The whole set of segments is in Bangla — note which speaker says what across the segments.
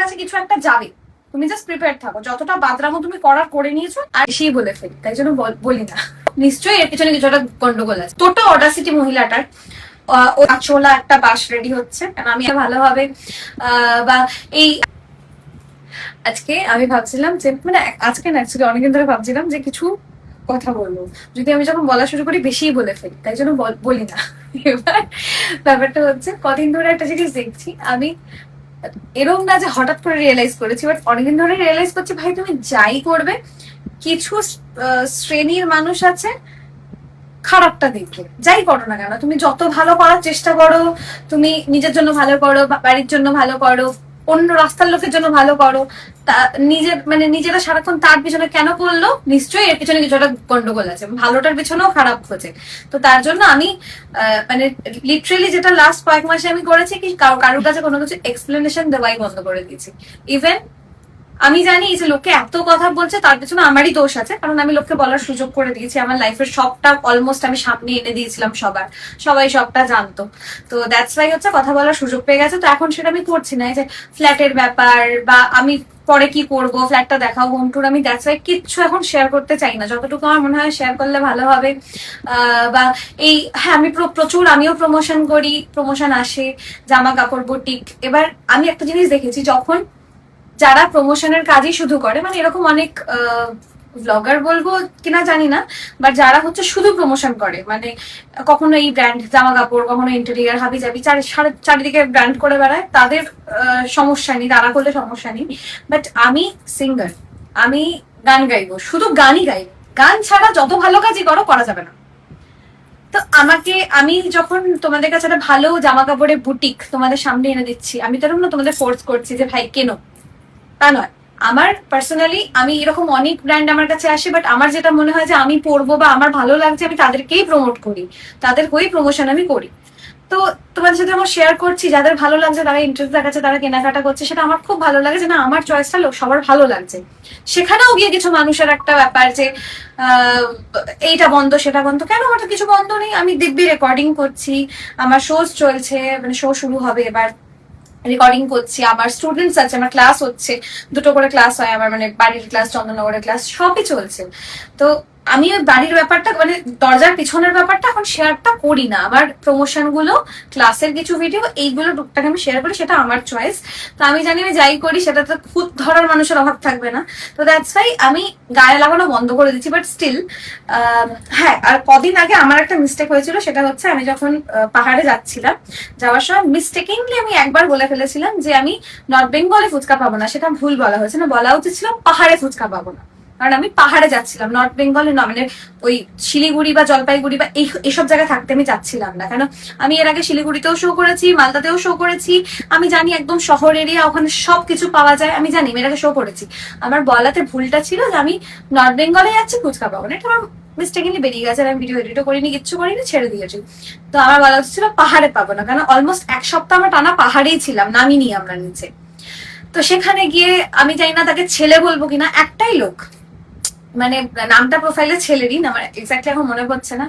Speaker 1: কাছে কিছু একটা যাবে, তুমি জাস্ট প্রিপেয়ার থাকো। যতটা বাদরামো তুমি করার করে নিয়েছো আর সেই বলে ফেলি, তাই জন্য বলি না। নিশ্চয়ই এর পিছনে কিছু একটা গন্ডগোল আছে। তোটা অডাসিটি মহিলাটার ও ছোলা একটা বাস রেডি হচ্ছে, কারণ আমি ভালোভাবে বা এই আজকে আমি ভাবছিলাম যে মানে আজকে না অ্যাকচুয়ালি অনেকদিন ধরে ভাবছিলাম যে কিছু কথা বলবো, যদি আমি যখন বলা শুরু করি বেশিই বলে ফেলি, তাই জন্য বলি না। এবার ব্যাপারটা হচ্ছে কদিন ধরে একটা জিনিস দেখছি আমি, এরকম না যে হঠাৎ করে রিয়েলাইজ করেছি, বাট অনেকদিন ধরে রিয়েলাইজ করছি ভাই তুমি যাই করবে কিছু শ্রেণীর মানুষ আছে খারাপটা দেখবে। যাই করো না কেন, তুমি যত ভালো করার চেষ্টা করো, তুমি নিজের জন্য ভালো করো, বাড়ির জন্য ভালো করো, অন্য রাস্তার লোকের জন্য ভালো করো, নিজের মানে নিজেরা সারাক্ষণ তার পিছনে কেন করলো, নিশ্চয়ই এর পিছনে কিছু একটা গন্ডগোল আছে, ভালোটার পিছনেও খারাপ হচ্ছে। তো তার জন্য আমি মানে লিটারেলি যেটা লাস্ট কয়েক মাসে আমি করেছি কি কারোর কাছে কোনো কিছু এক্সপ্লেনেশন দেওয়াই বন্ধ করে দিয়েছি। ইভেন আমি জানি যে লোকে এত কথা বলছে তার পেছনে আমারই দোষ আছে, কারণ আমি লোককে বলার সুযোগ করে দিয়েছি। আমার লাইফের সবটা অলমোস্ট আমি সামনে এনে দিয়েছিলাম সবাই সবটা জানতো। তো দ্যাটস ওয়াই হচ্ছে কথা বলার সুযোগ পেয়ে গেছে। তো এখন সেটা আমি করছি না, এই যে ফ্ল্যাটের ব্যাপার বা আমি পরে কি করবো, ফ্ল্যাটটা দেখাও, হোম টুর, আমি দ্যাটস ওয়াই কিচ্ছু এখন শেয়ার করতে চাই না। যতটুকু আমার মনে হয় শেয়ার করলে ভালো হবে। বা এই হ্যাঁ আমি প্রচুর আমিও প্রমোশন করি, প্রমোশন আসে, জামা কাপড় বুটিক। এবার আমি একটা জিনিস দেখেছি, যখন যারা প্রমোশনের কাজই শুধু করে, মানে এরকম অনেক ব্লগার বলবো কিনা জানি না, বাট যারা হচ্ছে শুধু প্রমোশন করে, মানে কখনো এই ব্র্যান্ড জামা কাপড়, কখনো ইন্টেরিয়ার, হাবি জাবি চারিদিকে ব্র্যান্ড করে বেড়ায়, তাদের সমস্যা নেই, তারা করলে সমস্যা নেই। বাট আমি সিঙ্গার, আমি গান গাইবো, শুধু গানই গাইবো, গান ছাড়া যত ভালো কাজই করা যাবে না। তো আমি যখন তোমাদের কাছে একটা ভালো জামা কাপড়ের বুটিক তোমাদের সামনে এনে দিচ্ছি, আমি তো না তোমাদের ফোর্স করছি যে ভাই কেনো, তা নয়। আমার পার্সোনালি আমি এরকম অনেক ব্র্যান্ড আমার কাছে আসে, বাট আমার যেটা মনে হয় যে আমি পরবো বা আমার ভালো লাগছে, আমি তাদেরকেই প্রমোট করি, তাদের হয়েই প্রমোশন আমি করি। তো তোমাদের সাথে আমার শেয়ার করছি, যাদের ভালো লাগছে তারা ইন্টারেস্ট দেখাচ্ছে, তারা কেনাকাটা করছে, সেটা আমার খুব ভালো লাগে যে না আমার চয়েসটা সবার ভালো লাগছে। সেখানেও গিয়ে কিছু মানুষের একটা ব্যাপার যে এইটা বন্ধ সেটা বন্ধ, কেন আমার তো কিছু বন্ধ নেই, আমি দিব্যি রেকর্ডিং করছি, আমার শোজ চলছে, মানে শো শুরু হবে এবার, রেকর্ডিং করছি, আমার স্টুডেন্টস আছে, আমার ক্লাস হচ্ছে, 2টো করে ক্লাস হয় আমার, মানে বাড়ির ক্লাস, চন্দননগরের ক্লাস, সবই চলছে। তো আমি ওই বাড়ির ব্যাপারটা মানে দরজার পিছনের ব্যাপারটা এখন শেয়ারটা করি না। আমার প্রমোশন গুলো, ক্লাসের কিছু ভিডিও, এইগুলো টুকটাক আমি শেয়ার করি, সেটা আমার চয়েস। তো আমি জানি আমি যাই করি সেটা তো খুদ ধরার মানুষের অভাব থাকবে না। তো দ্যাটস ওয়াই আমি গায়ে লাগানো বন্ধ করে দিচ্ছি। বাট স্টিল হ্যাঁ, আর কদিন আগে আমার একটা মিস্টেক হয়েছিল, সেটা হচ্ছে আমি যখন পাহাড়ে যাচ্ছিলাম, যাওয়ার সময় মিস্টেকিংলি আমি একবার বলে ফেলেছিলাম যে আমি নর্থ বেঙ্গলে ফুচকা পাবো না। সেটা ভুল বলা হয়েছে, না, বলা উচিত ছিল পাহাড়ে ফুচকা পাবো না, কারণ আমি পাহাড়ে যাচ্ছিলাম, নর্থ বেঙ্গলে না, মানে ওই শিলিগুড়ি বা জলপাইগুড়ি বা এইসব জায়গায় থাকতে আমি যাচ্ছিলাম না। কেন, আমি এর আগে শিলিগুড়িতেও শো করেছি, মালদাতেও শো করেছি, আমি জানি একদম শহর এরিয়া, ওখানে সবকিছু পাওয়া যায়, আমি জানি, এর আগে শো করেছি। আমার বলাতে ভুলটা ছিল যে আমি নর্থ বেঙ্গলে যাচ্ছি, ফুচকা পাবো না। এটা আমার মিস্টেকলি বেরিয়ে গেছে, আমি ভিডিও এডিটও করিনি, কিচ্ছু করিনি, ছেড়ে দিয়েছি। তো আমার বলা ছিল পাহাড়ে পাবো না, কারণ অলমোস্ট 1 সপ্তাহ আমরা টানা পাহাড়েই ছিলাম, নামিনি আমরা নিচে। তো সেখানে গিয়ে আমি জানি না তাকে ছেলে বলবো কিনা, একটাই লোক, মানে নামটা প্রোফাইলে ছেলেরই না, আমার এক্স্যাক্টলি এখন মনে পড়ছে না,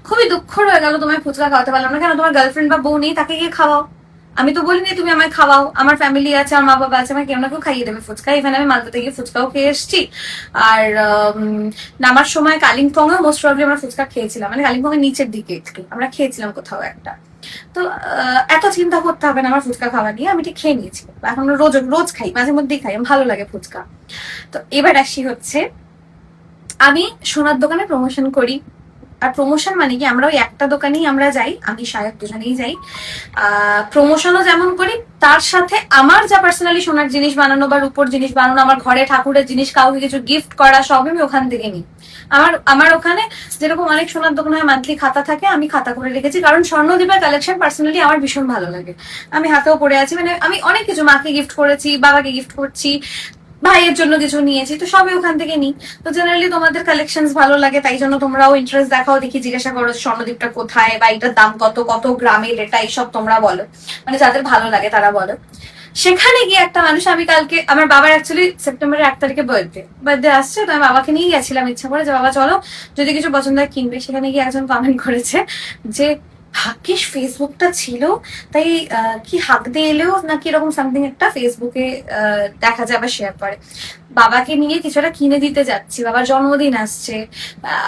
Speaker 1: খুবই দুঃখ রয়ে গেল, তোমায় ফুচকা খাওয়াতে পারলাম না। কেন, তোমার গার্লফ্রেন্ড বা বউ নেই, তাকে গিয়ে খাওয়াও। আমি তো বলিনি তুমি আমায় খাওয়াও, আমার ফ্যামিলি আছে, আমার মা বাবা আছে, আমার কেউ না কেউ খাইয়ে দেবে ফুচকা। এখানে আমি মালদাতে গিয়ে ফুচকাও খেয়ে এসেছি, আর নামার সময় কালিম্পং এ মোস্ট প্রবলি আমরা ফুচকা খেয়েছিলাম, মানে কালিম্পং এর নিচের দিকে একটু আমরা খেয়েছিলাম কোথাও একটা। তো এত চিন্তা করতে হবে না আমার ফুচকা খাওয়া নিয়ে, আমি ঠিক খেয়ে নিয়েছি, এখন রোজ খাই, মাঝে মধ্যেই খাই, আমার ভালো লাগে ফুচকা। তো এবার আসি হচ্ছে, আমি সোনার দোকানে প্রমোশন করি। আর প্রমোশন মানে কি, আমরা ওই একটা দোকানেই আমরা যাই, আমি সায়ক দুজনেই যাই। প্রমোশনও যেমন করি, তার সাথে আমার যা পার্সোনালি সোনার জিনিস বানানো বা রূপোর জিনিস বানানো, আমার ঘরে ঠাকুরের জিনিস, কাউকে কিছু গিফট করা, সব আমি ওখান থেকে নিই। আমার ওখানে যেরকম অনেক সোনার দোকানে হয় মান্থলি খাতা থাকে, আমি খাতা করে রেখেছি, কারণ স্বর্ণদীপের কালেকশন পার্সোনালি আমার ভীষণ ভালো লাগে। আমি হাতেও পড়ে আছি, মানে আমি অনেক কিছু মাকে গিফট করেছি, বাবাকে গিফট করছি, ভাইয়ের জন্য কিছু নিয়েছি, তো সবই ওখান থেকে নিই। তো জেনারেলি তোমাদের কালেকশন ভালো লাগে, তাই জন্য তোমরাও ইন্টারেস্ট দেখাও, দেখি জিজ্ঞাসা করো স্বর্ণদীপটা কোথায় বা এটার দাম কত, কত গ্রামের এটা, এইসব তোমরা বলো, মানে যাদের ভালো লাগে তারা বলো। সেখানে গিয়ে একটা মানুষ, আমি কালকে আমার বাবার অ্যাকচুয়ালি সেপ্টেম্বরের 1 তারিখে বার্থডে আসছে, তো আমি বাবাকে নিয়ে গেছিলাম ইচ্ছা করে যে বাবা চলো, যদি কিছু পছন্দ হয় কিনবে। সেখানে গিয়ে একজন কমেন্ট করেছে যে ভাগ্যিস ফেসবুকটা ছিল, তাই কি হাক দিয়ে এলেও নাকি এরকম সামথিং একটা ফেসবুকে দেখা যায় বা শেয়ার করে। বাবাকে নিয়ে কিছুটা কিনে দিতে যাচ্ছি, বাবার জন্মদিন আসছে,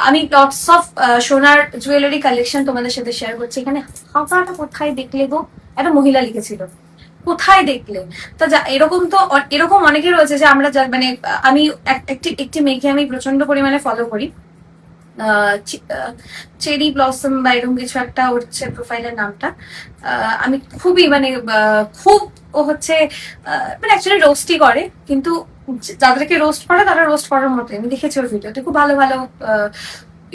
Speaker 1: আমি লটস অফ সোনার জুয়েলারি কালেকশন তোমাদের সাথে শেয়ার করছি। এখানে হাওয়াটা কোথায় দেখলে গো, একটা মহিলা লিখেছিল, কোথায় দেখলে? তো এরকম তো এরকম অনেকে রয়েছে যে আমরা মানে আমি একটি মেয়েকে আমি প্রচন্ড পরিমাণে ফলো করি, চেরি ব্লসম বা এরকম কিছু একটা হচ্ছে প্রোফাইলের নামটা। আমি খুবই মানে খুব ও হচ্ছে মানে অ্যাকচুয়ালি রোস্টই করে, কিন্তু যাদেরকে রোস্ট করে তারা রোস্ট করার মতো। আমি দেখেছি ওর ভিডিওতে খুব ভালো ভালো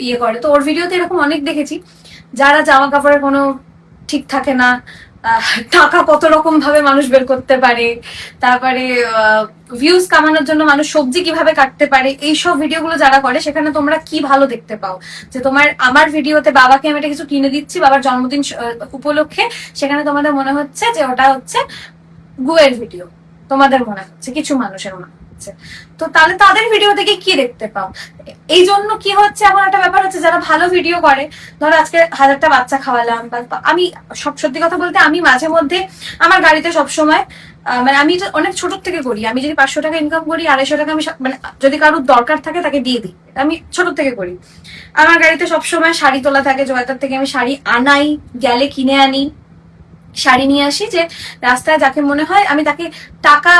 Speaker 1: ইয়ে করে। তো ওর ভিডিওতে এরকম অনেক দেখেছি যারা জামা কাপড়ের কোনো ঠিক থাকে না, টাকা কত রকম ভাবে মানুষ বের করতে পারে, তারপরে ভিউজ কামানোর জন্য মানুষ সবজি কিভাবে কাটতে পারে, এইসব ভিডিওগুলো যারা করে সেখানে তোমরা কি ভালো দেখতে পাও যে আমার ভিডিওতে বাবাকে আমি একটা কিছু কিনে দিচ্ছি বাবার জন্মদিন উপলক্ষে, সেখানে তোমাদের মনে হচ্ছে যে ওটা হচ্ছে গুয়ের ভিডিও, তোমাদের মনে হচ্ছে কিছু মানুষের মনে হচ্ছে। তো তাহলে তাদের ভিডিও থেকে কি দেখতে পাও? এই জন্য কি হচ্ছে, এমন একটা ব্যাপার হচ্ছে যারা ভালো ভিডিও করে, ধরো আজকে 1000টা বাচ্চা খাওয়ালাম, আমি সত্যি কথা বলতে আমি মাঝে মধ্যে আমার গাড়িতে সবসময় মানে আমি অনেক ছোট থেকে করি, আমি যদি 500 টাকা ইনকাম করি 250 টাকা আমি মানে যদি কারোর দরকার থাকে তাকে দিয়ে দিই, আমি ছোট থেকে করি। আমার গাড়িতে সবসময় শাড়ি তোলা থাকে, জয়তার থেকে আমি শাড়ি আনাই, গেলে কিনে আনি, শাড়ি নিয়ে আসি, যে রাস্তায় যাকে মনে হয় আমি তাকে টাকা,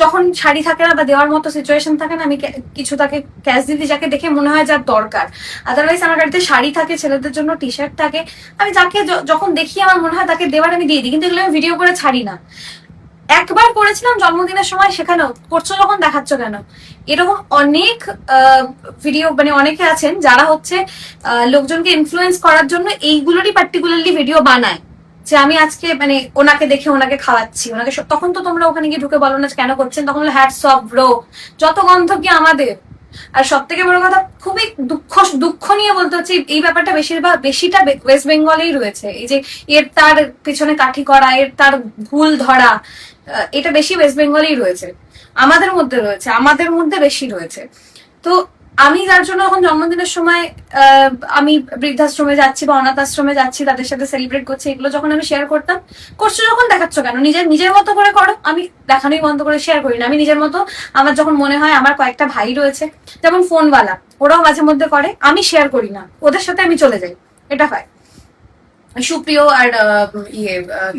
Speaker 1: যখন শাড়ি থাকে না বা দেওয়ার মতো সিচুয়েশন থাকে না, আমি কিছু তাকে ক্যাশ দিদি যাকে দেখে মনে হয় যার দরকার। আদারওয়াইজ আমার গাড়িতে শাড়ি থাকে, ছেলেদের জন্য টি শার্ট থাকে, আমি যাকে যখন দেখি আমার মনে হয় তাকে দেওয়ার আমি দিয়ে দিই, কিন্তু এগুলো আমি ভিডিও করে ছাড়ি না। একবার করেছিলাম জন্মদিনের সময়, সেখানেও করছো যখন দেখাচ্ছ কেন, এরকম অনেক ভিডিও মানে অনেকে আছেন যারা হচ্ছে লোকজনকে ইনফ্লুয়েন্স করার জন্য এইগুলোরই পার্টিকুলারলি ভিডিও বানায়, যে আমি আজকে মানে ওনাকে দেখে ওনাকে খাওয়াচ্ছি, ওনাকে তখন তো তোমরা ওখানে গিয়ে ঢুকে বলো না কেন করছেন, তখন হ্যাটস অফ ব্রো, যত গন্ধ কি আমাদের। আর সব থেকে বড় কথা, খুবই দুঃখ নিয়ে বলতে হচ্ছে এই ব্যাপারটা বেশিটা ওয়েস্ট বেঙ্গলেই রয়েছে, এই যে এর তার পিছনে কাঠি করা, এর তার ভুল ধরা, এটা বেশি ওয়েস্ট বেঙ্গলেই রয়েছে, আমাদের মধ্যে রয়েছে, আমাদের মধ্যে বেশি রয়েছে। তো আমি যার জন্য এখন জন্মদিনের সময় আমি বৃদ্ধাশ্রমে যাচ্ছি বা অনাথ আশ্রমে যাচ্ছি, তাদের সাথে সেলিব্রেট করছি, এগুলো যখন আমি শেয়ার করতাম, করছো যখন দেখাচ্ছ কেন, নিজের মতো করে করো, আমি দেখানোই বন্ধ করে শেয়ার করি না। আমি নিজের মতো, আমার যখন মনে হয়, আমার কয়েকটা ভাই রয়েছে যেমন ফোনওয়ালা, ওরাও মাঝে মধ্যে করে, আমি শেয়ার করি না, ওদের সাথে আমি চলে যাই, এটা হয়। সুপ্রিয় আর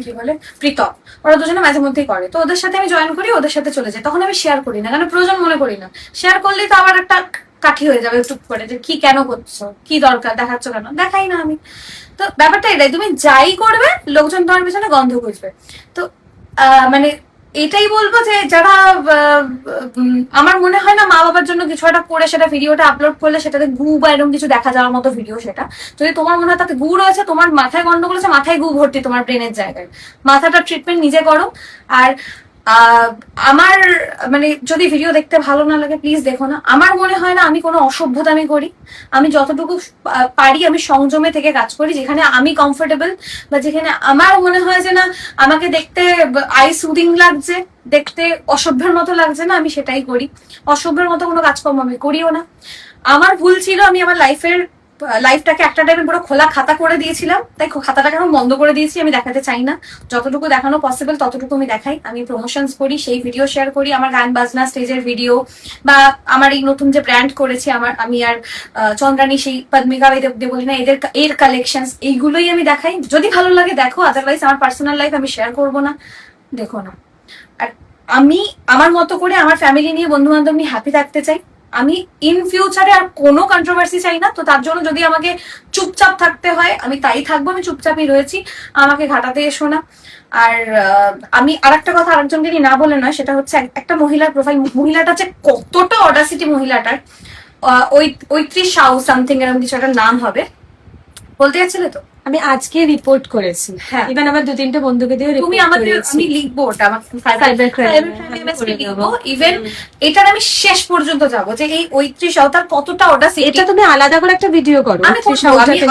Speaker 1: কি বলে প্রীতম, ওরা দুজনে মাঝে মধ্যেই করে, তো ওদের সাথে আমি জয়েন করি, ওদের সাথে চলে যাই, তখন আমি শেয়ার করি না, কারণ প্রয়োজন মনে করি না। শেয়ার করলেই তো আবার একটা কাঠি হয়ে যাবে টুক করে, যে কি কেন করছো, কি দরকার, দেখাচ্ছ কেন, দেখাই না আমি। তো ব্যাপারটা এটাই, তুমি যাই করবে লোকজন তোমার পিছনে গন্ধ খুঁজবে। তো মানে এটাই বলবো যে যারা আমার মনে হয় না মা বাবার জন্য কিছু একটা করে সেটা ভিডিওটা আপলোড করলে সেটাতে গু বা এরকম কিছু দেখা যাওয়ার মতো ভিডিও, সেটা যদি তোমার মনে হয় তাতে গু রয়েছে, তোমার মাথায় গন্ডগোল আছে, মাথায় গু ভর্তি তোমার ব্রেনের জায়গায়, মাথাটা ট্রিটমেন্ট নিজে করো। আর আমার মানে যদি ভিডিও দেখতে ভালো না লাগে প্লিজ দেখো না। আমার মনে হয় না আমি কোনো অসভ্যতা আমি করি, আমি যতটুকু পারি আমি সংযমে থেকে কাজ করি, যেখানে আমি কমফোর্টেবল বা যেখানে আমার মনে হয় যে না আমাকে দেখতে আই সুদিং লাগছে, দেখতে অসভ্যের মতো লাগছে না, আমি সেটাই করি। অসভ্যের মতো কোনো কাজকর্ম আমি করিও না। আমার ভুল ছিল, আমি আমার লাইফটাকে একটা টাইমে পুরো খোলা খাতা করে দিয়েছিলাম, তাই খাতাটাকে এখন বন্ধ করে দিয়েছি, আমি দেখাতে চাই না। যতটুকু দেখানো পসিবল ততটুকু আমি দেখাই, আমি প্রমোশনস করি, সেই ভিডিও শেয়ার করি, আমার গান বাজনা স্টেজের ভিডিও, বা আমার এই নতুন যে ব্র্যান্ড করেছি আমি আর চন্দ্রানী, সেই পদ্মিকা দেবলীনা, এর কালেকশন, এইগুলোই আমি দেখাই। যদি ভালো লাগে দেখো, আদারওয়াইজ আমার পার্সোনাল লাইফ আমি শেয়ার করবো না, দেখো না। আর আমি আমার মতো করে আমার ফ্যামিলি নিয়ে, বন্ধু বান্ধব নিয়ে হ্যাপি থাকতে চাই। আমি ইন ফিউচারে আর কোনো কন্ট্রোভার্সি চাই না, তো তার জন্য যদি আমাকে চুপচাপ থাকতে হয় আমি তাই থাকবো, আমি চুপচাপই রয়েছি, আমাকে ঘাটাতে এসো না। আর আমি আর একটা কথা আরেকজনকে না বলে নয়, সেটা হচ্ছে একটা মহিলার প্রোফাইল, মহিলাটা হচ্ছে কতটা অডাসিটি মহিলাটার, ৩৫ সাউ সামথিং এরকম কিছু একটা নাম হবে, বলতে যাচ্ছিলে তো?
Speaker 2: আমি আজকে রিপোর্ট করেছি,
Speaker 1: হ্যাঁ,
Speaker 2: ইভেন আমার 2-3টে বন্ধুকে দিয়ে
Speaker 1: তুমি আমাদের, আমি লিখবো ওটা আমার
Speaker 2: সাইবার ক্রাইম
Speaker 1: ইভেন এটার আমি শেষ পর্যন্ত যাবো যে এই ৩৫ অবতার কতটা অডাসিটি।
Speaker 2: এটা তুমি আলাদা করে একটা ভিডিও করো।
Speaker 1: আমি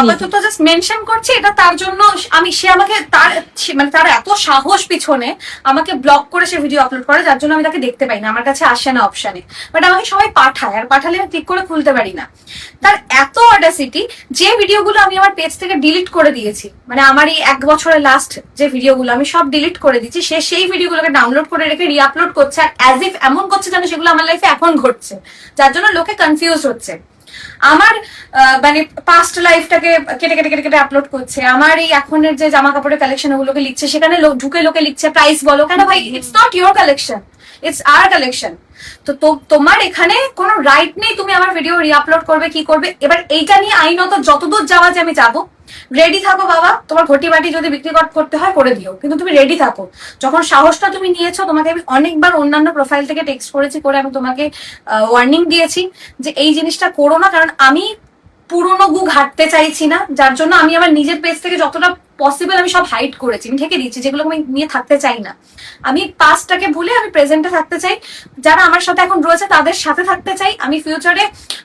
Speaker 1: আপাতত জাস্ট মেনশন করছি এটা, তার জন্য সে আমাকে তার এত সাহস পিছনে আমাকে ব্লক করে সে ভিডিও আপলোড করে, যার জন্য আমি তাকে দেখতে পাই না, আমার কাছে আসে না অপশনে। বাট আমাকে সবাই পাঠায়, আর পাঠালে আমি ক্লিক করে খুলতে পারি না। তার এত অডাসিটি, যে ভিডিওগুলো আমি আমার পেজ থেকে ডিলিট করে দিয়েছি, মানে আমার এই 1 বছরের লাস্ট যে ভিডিওগুলো আমি সব ডিলিট করে দিচ্ছি, সে সেই ভিডিওগুলোকে ডাউনলোড করে রেখে রিআপলোড করছে, আর অ্যাজ ইফ এমন করছে যেন সেগুলো আমার লাইফে এখন ঘটছে, যার জন্য লোকে কনফিউজ হচ্ছে। আমার মানে পাস্ট লাইফটাকে কেটে কেটে কেটে কেটে আপলোড করছে, আমার এই এখনের যে জামা কাপড়ের কালেকশন ওগুলোকে লিখছে, সেখানে ঢুকে লোকে লিখছে প্রাইস বলো। কেন ভাই? It's not your collection, it's hour collection. তো তোমার এখানে কোনো রাইট নেই তুমি আমার ভিডিও রিআপলোড করবে কি করবে। এবার এইটা নিয়ে আইনত যতদূর যাওয়া যে আমি যাবো। রেডি থাকো বাবা, তোমার ঘটি বাটি যদি বিক্রি করতে হয় করে দিও, কিন্তু তুমি রেডি থাকো। যখন সাহসটা তুমি নিয়েছো, তোমাকে আমি অনেকবার অন্যান্য প্রোফাইল থেকে টেক্সট করেছি, করে আমি তোমাকে ওয়ার্নিং দিয়েছি যে এই জিনিসটা করো না, কারণ আমি পুরোনো গু ঘাটতে চাইছি না, যার জন্য আমি আমার নিজের পেজ থেকে যতটা পসিবল আমি সব হাইড করেছি, আমি ঢেকে দিচ্ছি, যেগুলো আমি নিয়ে থাকতে চাই না। আমি পাস্টটাকে ভুলে আমি প্রেজেন্টে থাকতে চাই, যারা আমার সাথে এখন রয়েছে তাদের সাথে থাকতে চাই। আমি ফিউচারে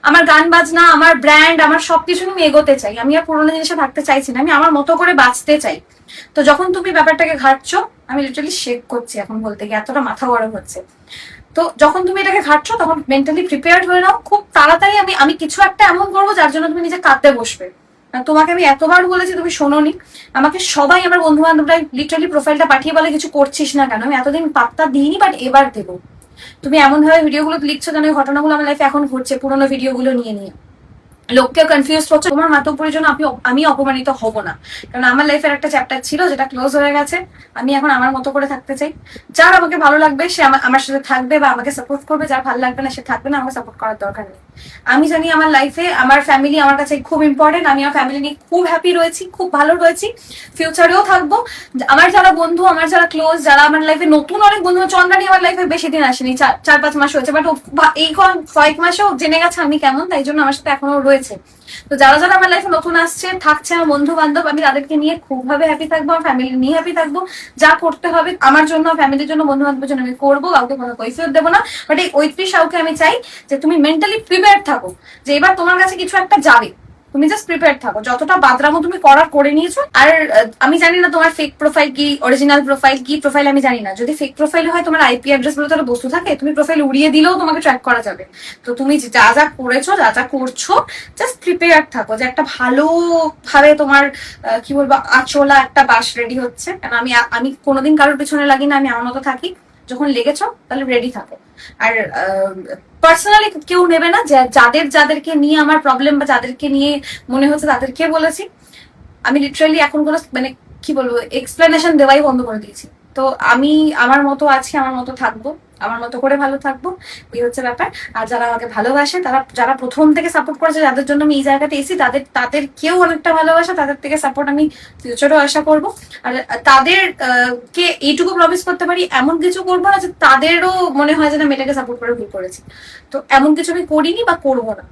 Speaker 1: আমার গান বাজনা, আমার ব্র্যান্ড, আমার সবকিছু আমি এগোতে চাই। আমি আর পুরোনো জিনিসে থাকতে চাইছি না, আমি আমার মতো করে বাঁচতে চাই। তো যখন তুমি ব্যাপারটাকে ঘাটছো, আমি লিটারালি শেক করছি এখন বলতে গিয়ে, এতটা মাথা গরম হচ্ছে। তো যখন তুমি এটাকে ঘাটছো, তখন মেন্টালি প্রিপেয়ার্ড হয়ে নাও, খুব তাড়াতাড়ি আমি কিছু একটা এমন করবো যার জন্য তুমি নিজে কাঁদতে বসবে। তোমাকে আমি এতবার বলেছি, তুমি শোনোনি। আমাকে সবাই আমার বন্ধু বান্ধবরা লিটারালি প্রোফাইলটা পাঠিয়ে বলে কিছু করছিস না কেন। আমি এতদিন পাত্তা দিইনি, বাট এবার দেবো। তুমি এমন ভাবে ভিডিওগুলো লিখছো যেন ওই ঘটনাগুলো আমার লাইফে এখন ঘটছে, পুরোনো ভিডিওগুলো নিয়ে নিয়ে লোককে কনফিউজ করছে। তোমার মাতব্বরের জন্য আমি অপমানিত হব না, কারণ আমার লাইফের একটা চ্যাপ্টার ছিল যেটা ক্লোজ হয়ে গেছে। আমি এখন আমার মতো করে থাকতে চাই। যার আমাকে ভালো লাগবে সে আমার সাথে থাকবে বা আমাকে সাপোর্ট করবে, যার ভালো লাগবে না সে থাকবে না, আমাকে সাপোর্ট করার দরকার নেই। আমি জানি আমার লাইফে আমার ফ্যামিলি আমার কাছে খুব ইম্পর্টেন্ট। আমি আমার ফ্যামিলি নিয়ে খুব হ্যাপি রয়েছি, খুব ভালো রয়েছি, ফিউচারেও থাকবো। আমার যারা বন্ধু, আমার যারা ক্লোজ, যারা আমার লাইফে নতুন অনেক বন্ধু, চন্দ্রানী আমার লাইফে বেশি দিন আসেনি, 4-5 মাস হয়েছে, বাট এই কয়েক মাসেও জেনে গেছে আমি কেমন, তাই জন্য আমার সাথে এখনো রয়েছে। তো যারা যারা আমার লাইফে নতুন আসছে, থাকছে, আমার বন্ধু বান্ধব, আমি তাদেরকে নিয়ে খুব ভাবে হ্যাপি থাকবো, আমার ফ্যামিলি নিয়ে হ্যাপি থাকবো। যা করতে হবে আমার জন্য, ফ্যামিলির জন্য, বন্ধু বান্ধবের জন্য আমি করবো, কাউকে কোনো কৈফিয়ত দেবো না। বাট এই ৩৫ সাউকে আমি চাই যে তুমি মেন্টালি প্রিপেয়ার থাকো, যে এবার তোমার কাছে কিছু একটা যাবে। তুমি জাস্ট প্রিপেয়ার থাকো, যতটা বাদরামো তুমি করে নিয়েছো। আর আমি জানি না তোমার ফেক প্রোফাইল কি, অরিজিনাল প্রোফাইল কি প্রোফাইল আমি জানি না। যদি ফেক প্রোফাইল হয়, তোমার আইপি অ্যাড্রেস বলে তাহলে বস্তু থাকে, তুমি প্রোফাইল উড়িয়ে দিলেও তোমাকে ট্র্যাক করা যাবে। তো তুমি যা যা করেছো, যা যা করছো, জাস্ট প্রিপেয়ার থাকো যে একটা ভালো ভাবে তোমার কি বলবো আচলা একটা বাস রেডি হচ্ছে। কারণ আমি কোনোদিন কারোর পিছনে লাগি না, আমি আমার মতো থাকি। যখন লেগেছো তাহলে রেডি থাকো। আর পার্সোনালি কেউ নেবে না, যাদেরকে নিয়ে আমার প্রবলেম বা যাদেরকে নিয়ে মনে হচ্ছে তাদেরকে বলেছি। আমি লিটারালি এখন কোনো মানে কি বলবো এক্সপ্লেনেশন দেওয়াই বন্ধ করে দিয়েছি। তো আমি আমার মতো আছি, আমার মতো থাকবো, আমার মতো করে ভালো থাকবো, এই হচ্ছে ব্যাপার। আর যারা আমাকে ভালোবাসে, যারা প্রথম থেকে সাপোর্ট করেছে, যাদের জন্য আমি এই জায়গাতে এসেছি, তাদেরকেও অনেকটা ভালোবাসা, তাদের থেকে সাপোর্ট আমি ফিউচারেও আশা করবো। আর তাদের কে এইটুকু প্রমিস করতে পারি, এমন কিছু করবো না যে তাদেরও মনে হয় যে না মেয়েটাকে সাপোর্ট করে ভুল করেছি। তো এমন কিছু আমি করিনি বা করবো না।